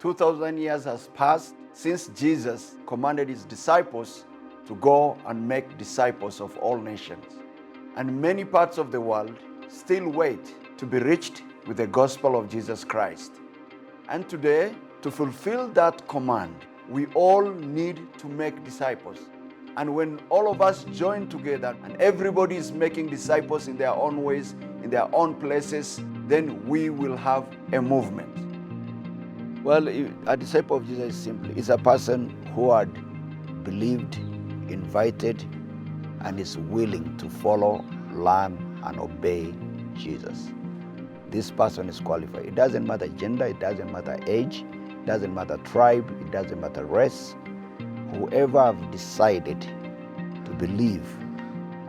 2,000 years has passed since Jesus commanded his disciples to go and make disciples of all nations. And many parts of the world still wait to be reached with the gospel of Jesus Christ. And today, to fulfill that command, we all need to make disciples. And when all of us join together and everybody is making disciples in their own ways, in their own places, then we will have a movement. Well, a disciple of Jesus is a person who had believed, invited, and is willing to follow, learn, and obey Jesus. This person is qualified. It doesn't matter gender, it doesn't matter age, it doesn't matter tribe, it doesn't matter race. Whoever have decided to believe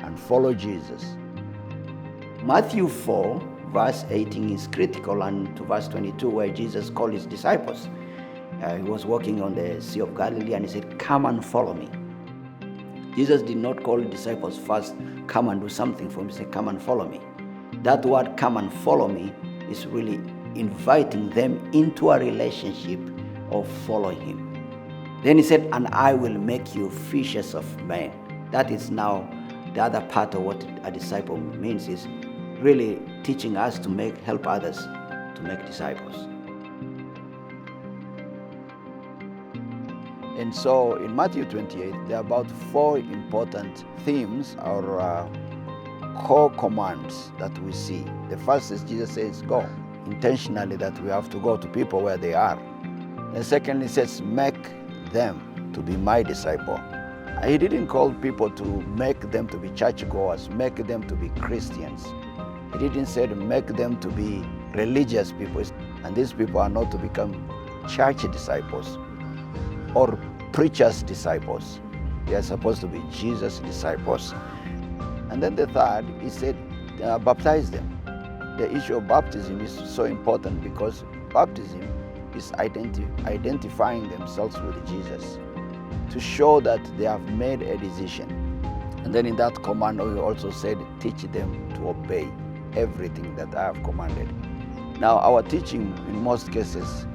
and follow Jesus. Matthew 4, verse 18 is critical, and to verse 22 where Jesus called his disciples. He was walking on the Sea of Galilee and he said, "Come and follow me." Jesus did not call disciples first, "Come and do something for me." He said, "Come and follow me." That word, "come and follow me," is really inviting them into a relationship of following him. Then he said, "And I will make you fishers of men." That is now the other part of what a disciple means, is really teaching us to help others to make disciples. And so in Matthew 28, there are about 4 important themes or core commands that we see. The first is Jesus says, go. Intentionally, that we have to go to people where they are. And secondly, he says, make them to be my disciple. He didn't call people to make them to be churchgoers, make them to be Christians. He didn't say to make them to be religious people. And these people are not to become church disciples or preachers' disciples. They are supposed to be Jesus' disciples. And then the third, he said, baptize them. The issue of baptism is so important because baptism is identifying themselves with Jesus to show that they have made a decision. And then in that command, we also said, teach them to obey everything that I have commanded. Now, our teaching in most cases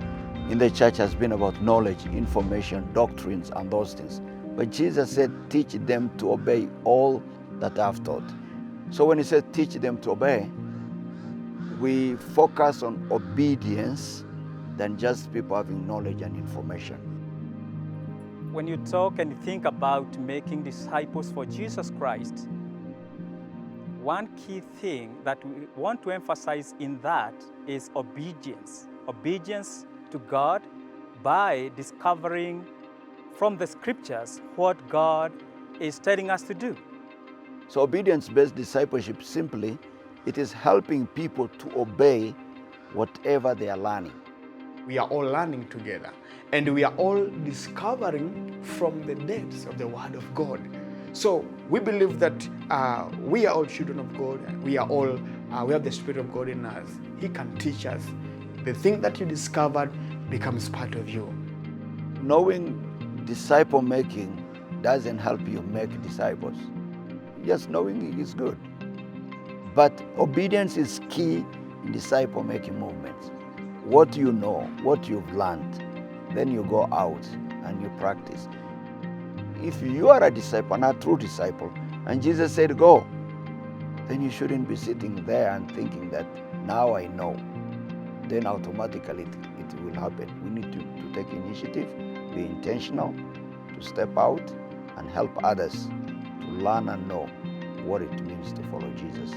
in the church has been about knowledge, information, doctrines, and those things. But Jesus said, teach them to obey all that I have taught. So when he said teach them to obey, we focus on obedience than just people having knowledge and information. When you talk and think about making disciples for Jesus Christ, one key thing that we want to emphasize in that is obedience. Obedience to God by discovering from the scriptures what God is telling us to do. So obedience-based discipleship, simply, it is helping people to obey whatever they are learning. We are all learning together, and we are all discovering from the depths of the Word of God. So we believe that we are all children of God. We have the Spirit of God in us. He can teach us. The thing that you discovered becomes part of you. Knowing disciple making doesn't help you make disciples. Yes, knowing is good. But obedience is key in disciple making movements. What you know, what you've learned, then you go out and you practice. If you are a disciple, not a true disciple, and Jesus said go, then you shouldn't be sitting there and thinking that now I know. Then automatically it will happen. We need to take initiative, be intentional, to step out and help others to learn and know what it means to follow Jesus.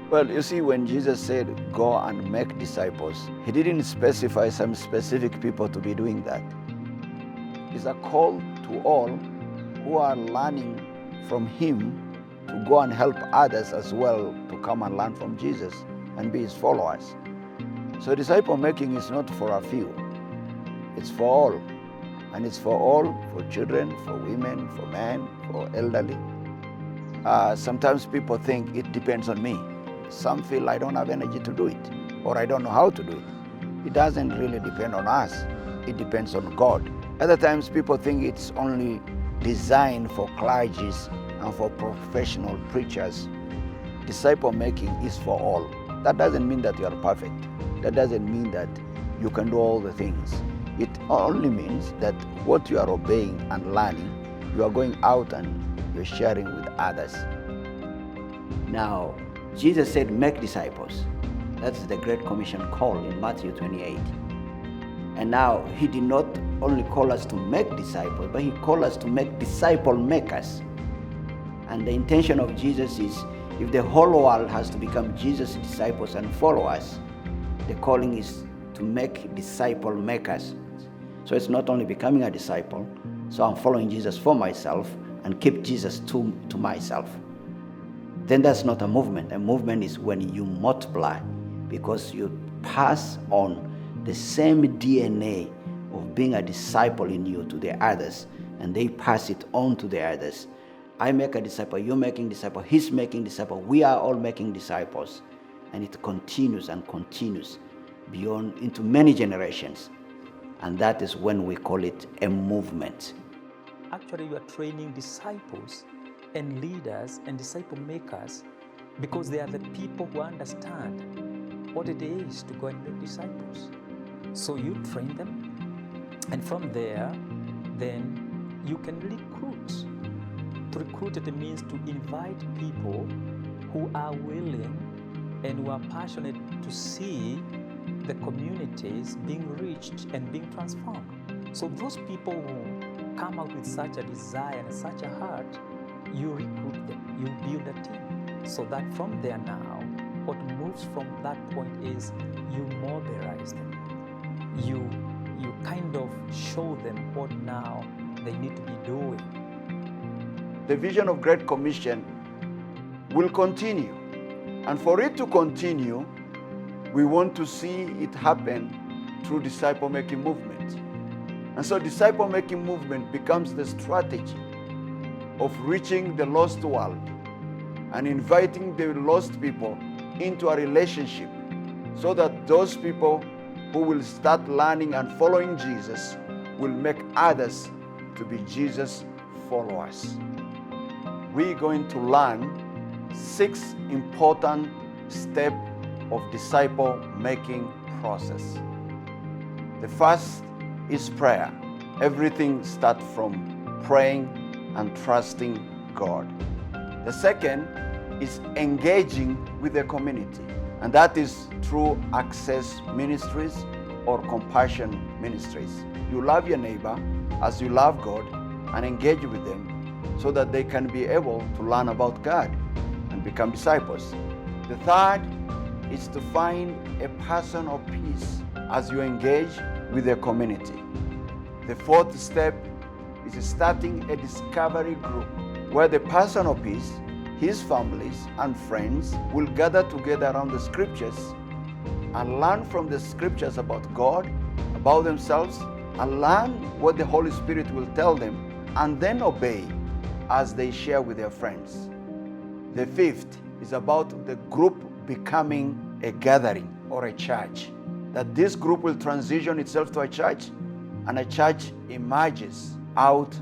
Well, you see, when Jesus said, go and make disciples, he didn't specify some specific people to be doing that. It's a call to all who are learning from him to go and help others as well to come and learn from Jesus and be his followers. So disciple making is not for a few. It's for all. And it's for all, for children, for women, for men, for elderly. Sometimes people think it depends on me. Some feel I don't have energy to do it, or I don't know how to do it. It doesn't really depend on us. It depends on God. Other times people think it's only designed for clergies and for professional preachers. Disciple making is for all. That doesn't mean that you are perfect. That doesn't mean that you can do all the things. It only means that what you are obeying and learning, you are going out and you're sharing with others. Now, Jesus said, make disciples. That's the Great Commission call in Matthew 28. And now, he did not only call us to make disciples, but he called us to make disciple makers. And the intention of Jesus is, if the whole world has to become Jesus' disciples and follow us, the calling is to make disciple makers. So it's not only becoming a disciple, so I'm following Jesus for myself and keep Jesus to myself. Then that's not a movement. A movement is when you multiply, because you pass on the same DNA of being a disciple in you to the others, and they pass it on to the others. I make a disciple, you're making disciple, he's making disciple, we are all making disciples. And it continues and continues beyond into many generations. And that is when we call it a movement. Actually, you are training disciples and leaders and disciple makers because they are the people who understand what it is to go and make disciples. So you train them, and from there, then you can recruit. To recruit, it means to invite people who are willing and who are passionate to see the communities being reached and being transformed. So those people who come out with such a desire and such a heart, you recruit them, you build a team. So that from there now, what moves from that point is you mobilize them. You kind of show them what now they need to be doing. The vision of Great Commission will continue. And for it to continue, we want to see it happen through disciple-making movement. And so disciple-making movement becomes the strategy of reaching the lost world and inviting the lost people into a relationship so that those people who will start learning and following Jesus will make others to be Jesus followers. We're going to learn 6 important steps of disciple-making process. The first is prayer. Everything starts from praying and trusting God. The second is engaging with the community, and that is through access ministries or compassion ministries. You love your neighbor as you love God and engage with them so that they can be able to learn about God and become disciples. The third is to find a person of peace as you engage with the community. The fourth step is starting a discovery group where the person of peace, his families and friends will gather together around the scriptures and learn from the scriptures about God, about themselves, and learn what the Holy Spirit will tell them, and then obey as they share with their friends. The fifth is about the group becoming a gathering or a church, that this group will transition itself to a church, and a church emerges out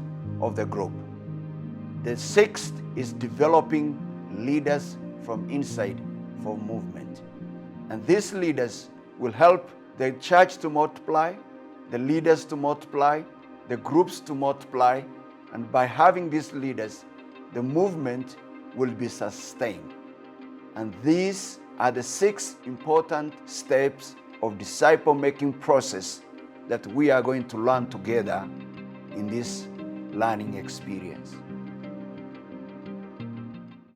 of the group. The sixth is developing leaders from inside for movement. And these leaders will help the church to multiply, the leaders to multiply, the groups to multiply, and by having these leaders, the movement will be sustained. And these are the 6 important steps of disciple-making process that we are going to learn together in this learning experience.